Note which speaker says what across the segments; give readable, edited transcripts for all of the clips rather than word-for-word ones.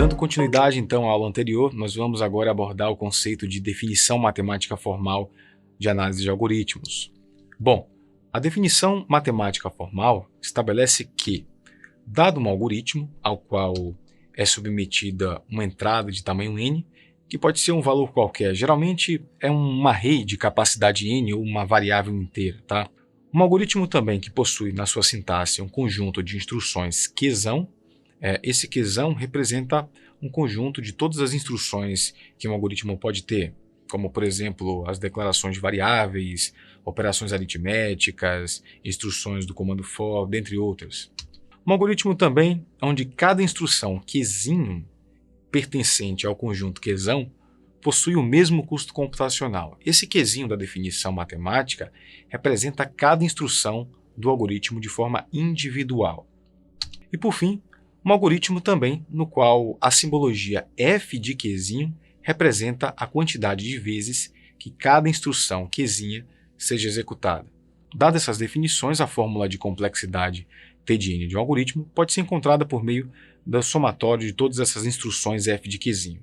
Speaker 1: Dando continuidade então à aula anterior, nós vamos agora abordar o conceito de definição matemática formal de análise de algoritmos. Bom, a definição matemática formal estabelece que, dado um algoritmo ao qual é submetida uma entrada de tamanho n, que pode ser um valor qualquer, geralmente é um array de capacidade n ou uma variável inteira, tá? Um algoritmo também que possui na sua sintaxe um conjunto de instruções quezão. Esse quezão representa um conjunto de todas as instruções que um algoritmo pode ter, como, por exemplo, as declarações de variáveis, operações aritméticas, instruções do comando for, dentre outras. Um algoritmo também onde cada instrução quezinho pertencente ao conjunto quezão possui o mesmo custo computacional. Esse quezinho da definição matemática representa cada instrução do algoritmo de forma individual. E, por fim, um algoritmo também no qual a simbologia f de quezinho representa a quantidade de vezes que cada instrução quezinha seja executada. Dadas essas definições, a fórmula de complexidade T de n de um algoritmo pode ser encontrada por meio do somatório de todas essas instruções f de quezinho.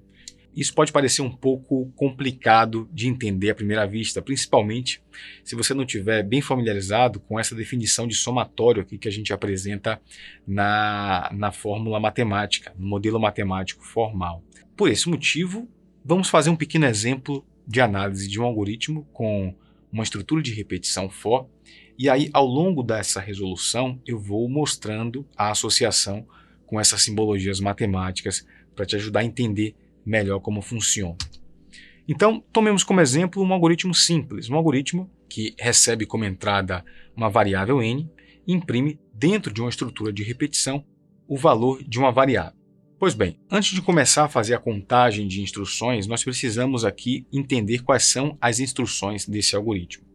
Speaker 1: Isso pode parecer um pouco complicado de entender à primeira vista, principalmente se você não estiver bem familiarizado com essa definição de somatório aqui que a gente apresenta na fórmula matemática, no modelo matemático formal. Por esse motivo, vamos fazer um pequeno exemplo de análise de um algoritmo com uma estrutura de repetição for, e aí ao longo dessa resolução eu vou mostrando a associação com essas simbologias matemáticas para te ajudar a entender melhor como funciona. Então, tomemos como exemplo um algoritmo simples, um algoritmo que recebe como entrada uma variável n e imprime dentro de uma estrutura de repetição o valor de uma variável. Pois bem, antes de começar a fazer a contagem de instruções, nós precisamos aqui entender quais são as instruções desse algoritmo.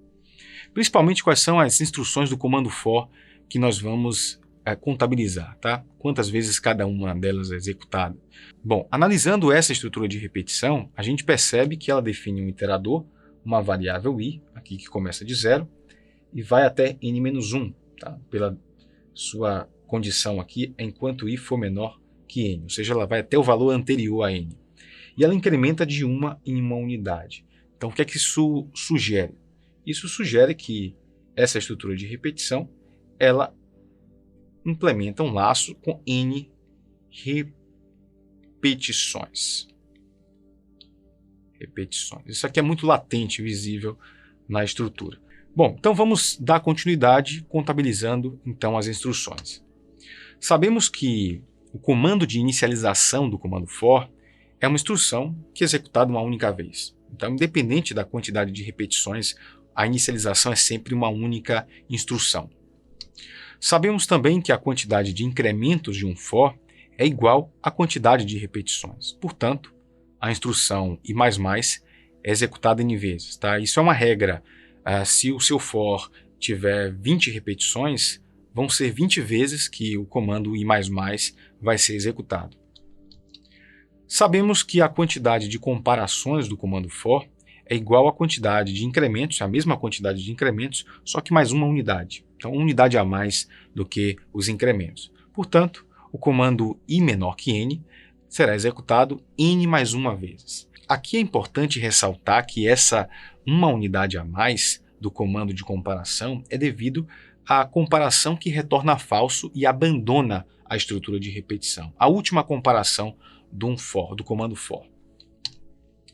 Speaker 1: Principalmente quais são as instruções do comando for que nós vamos contabilizar, tá? Quantas vezes cada uma delas é executada. Bom, analisando essa estrutura de repetição, a gente percebe que ela define um iterador, uma variável i, aqui que começa de 0, e vai até n-1, tá? Pela sua condição aqui, enquanto i for menor que n, ou seja, ela vai até o valor anterior a n. E ela incrementa de 1 em uma unidade. Então, o que é que isso sugere? Isso sugere que essa estrutura de repetição, ela implementa um laço com n repetições. Isso aqui é muito latente, visível na estrutura. Bom, então vamos dar continuidade contabilizando então as instruções. Sabemos que o comando de inicialização do comando for é uma instrução que é executada uma única vez. Então, independente da quantidade de repetições, a inicialização é sempre uma única instrução. Sabemos também que a quantidade de incrementos de um for é igual à quantidade de repetições. Portanto, a instrução i++ é executada n vezes. Tá? Isso é uma regra. Se o seu for tiver 20 repetições, vão ser 20 vezes que o comando i++ vai ser executado. Sabemos que a quantidade de comparações do comando for é igual à quantidade de incrementos, a mesma quantidade de incrementos, só que mais uma unidade. Então, uma unidade a mais do que os incrementos. Portanto, o comando i menor que n será executado n mais uma vezes. Aqui é importante ressaltar que essa uma unidade a mais do comando de comparação é devido à comparação que retorna falso e abandona a estrutura de repetição. A última comparação do comando for.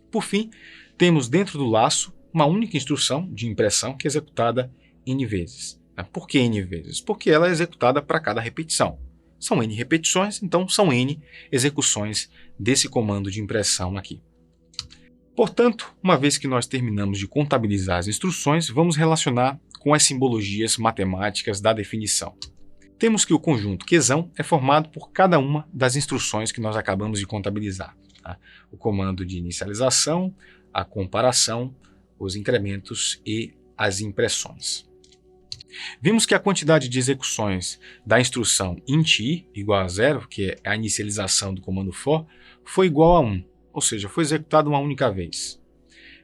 Speaker 1: Por fim, temos dentro do laço uma única instrução de impressão que é executada n vezes. Por que n vezes? Porque ela é executada para cada repetição. São n repetições, então são n execuções desse comando de impressão aqui. Portanto, uma vez que nós terminamos de contabilizar as instruções, vamos relacionar com as simbologias matemáticas da definição. Temos que o conjunto quezão é formado por cada uma das instruções que nós acabamos de contabilizar. Tá? O comando de inicialização, a comparação, os incrementos e as impressões. Vimos que a quantidade de execuções da instrução int i igual a 0, que é a inicialização do comando for, foi igual a 1, ou seja, foi executada uma única vez.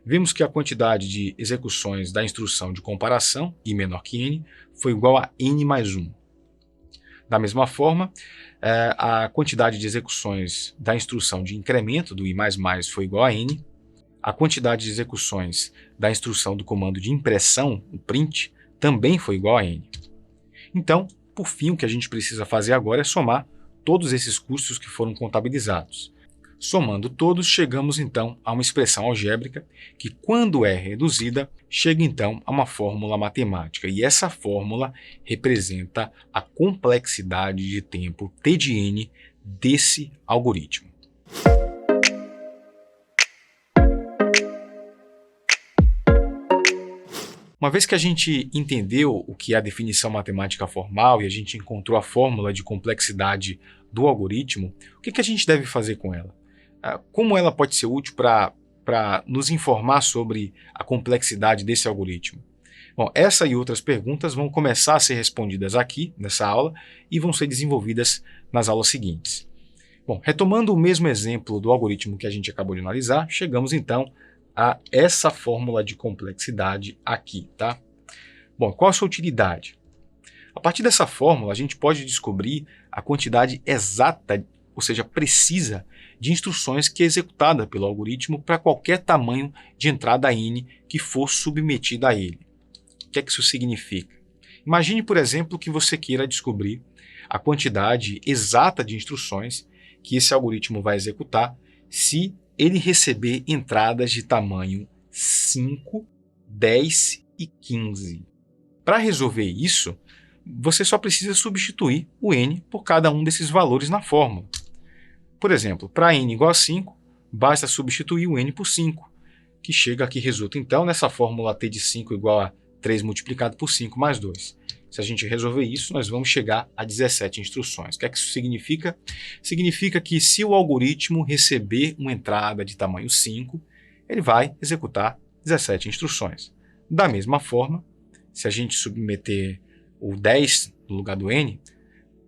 Speaker 1: Vimos que a quantidade de execuções da instrução de comparação, i menor que n, foi igual a n mais 1. Da mesma forma, a quantidade de execuções da instrução de incremento do i++ foi igual a n, a quantidade de execuções da instrução do comando de impressão, o print, também foi igual a n. Então, por fim, o que a gente precisa fazer agora é somar todos esses custos que foram contabilizados. Somando todos, chegamos então a uma expressão algébrica que, quando é reduzida, chega então a uma fórmula matemática. E essa fórmula representa a complexidade de tempo T de n desse algoritmo. Uma vez que a gente entendeu o que é a definição matemática formal e a gente encontrou a fórmula de complexidade do algoritmo, o que a gente deve fazer com ela? Como ela pode ser útil para nos informar sobre a complexidade desse algoritmo? Bom, essa e outras perguntas vão começar a ser respondidas aqui nessa aula e vão ser desenvolvidas nas aulas seguintes. Bom, retomando o mesmo exemplo do algoritmo que a gente acabou de analisar, chegamos então a essa fórmula de complexidade aqui, tá? Bom, qual a sua utilidade? A partir dessa fórmula, a gente pode descobrir a quantidade exata, ou seja, precisa, de instruções que é executada pelo algoritmo para qualquer tamanho de entrada n que for submetida a ele. O que é que isso significa? Imagine, por exemplo, que você queira descobrir a quantidade exata de instruções que esse algoritmo vai executar se ele receber entradas de tamanho 5, 10 e 15. Para resolver isso, você só precisa substituir o n por cada um desses valores na fórmula. Por exemplo, para n igual a 5, basta substituir o n por 5, que resulta então nessa fórmula t de 5 igual a 3 multiplicado por 5 mais 2. Se a gente resolver isso, nós vamos chegar a 17 instruções. O que é que isso significa? Significa que se o algoritmo receber uma entrada de tamanho 5, ele vai executar 17 instruções. Da mesma forma, se a gente submeter o 10 no lugar do n,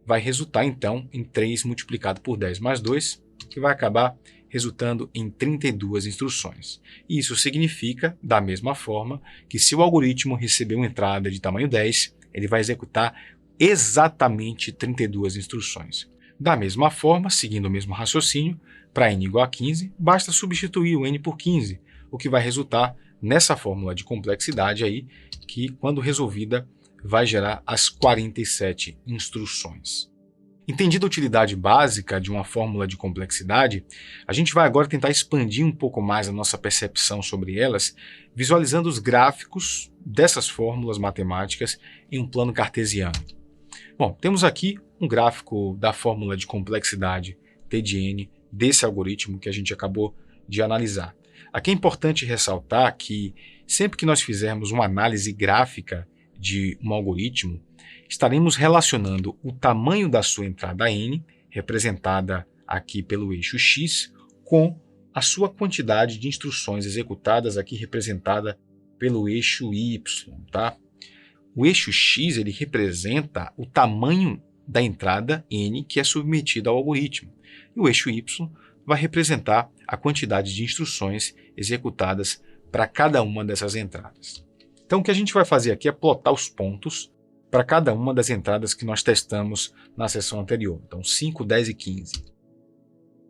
Speaker 1: vai resultar então em 3 multiplicado por 10 mais 2, que vai acabar resultando em 32 instruções. E isso significa, da mesma forma, que se o algoritmo receber uma entrada de tamanho 10, ele vai executar exatamente 32 instruções. Da mesma forma, seguindo o mesmo raciocínio, para n igual a 15, basta substituir o n por 15, o que vai resultar nessa fórmula de complexidade aí, que, quando resolvida, vai gerar as 47 instruções. Entendida a utilidade básica de uma fórmula de complexidade, a gente vai agora tentar expandir um pouco mais a nossa percepção sobre elas, visualizando os gráficos dessas fórmulas matemáticas em um plano cartesiano. Bom, temos aqui um gráfico da fórmula de complexidade T de n desse algoritmo que a gente acabou de analisar. Aqui é importante ressaltar que sempre que nós fizermos uma análise gráfica de um algoritmo, estaremos relacionando o tamanho da sua entrada n, representada aqui pelo eixo x, com a sua quantidade de instruções executadas, aqui representada pelo eixo y. Tá? O eixo x ele representa o tamanho da entrada n que é submetida ao algoritmo, e o eixo y vai representar a quantidade de instruções executadas para cada uma dessas entradas. Então, o que a gente vai fazer aqui é plotar os pontos para cada uma das entradas que nós testamos na sessão anterior. Então, 5, 10 e 15.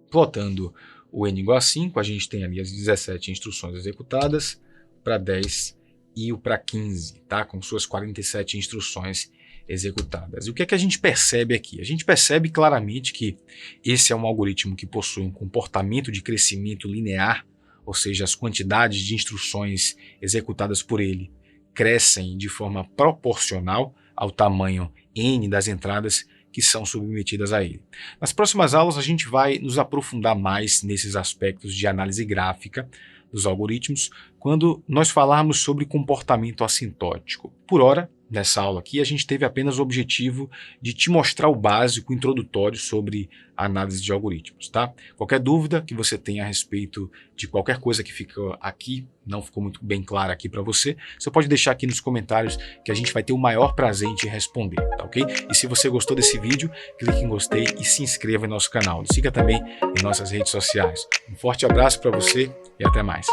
Speaker 1: Plotando o n igual a 5, a gente tem ali as 17 instruções executadas para 10 e o para 15, tá? Com suas 47 instruções executadas. E o que é que a gente percebe aqui? A gente percebe claramente que esse é um algoritmo que possui um comportamento de crescimento linear, ou seja, as quantidades de instruções executadas por ele crescem de forma proporcional ao tamanho n das entradas que são submetidas a ele. Nas próximas aulas a gente vai nos aprofundar mais nesses aspectos de análise gráfica dos algoritmos quando nós falarmos sobre comportamento assintótico. Por hora, nessa aula aqui, a gente teve apenas o objetivo de te mostrar o básico introdutório sobre a análise de algoritmos, tá? Qualquer dúvida que você tenha a respeito de qualquer coisa que ficou aqui, não ficou muito bem clara aqui para você, você pode deixar aqui nos comentários que a gente vai ter o maior prazer em te responder, tá ok? E se você gostou desse vídeo, clique em gostei e se inscreva em nosso canal. Siga também em nossas redes sociais. Um forte abraço para você e até mais.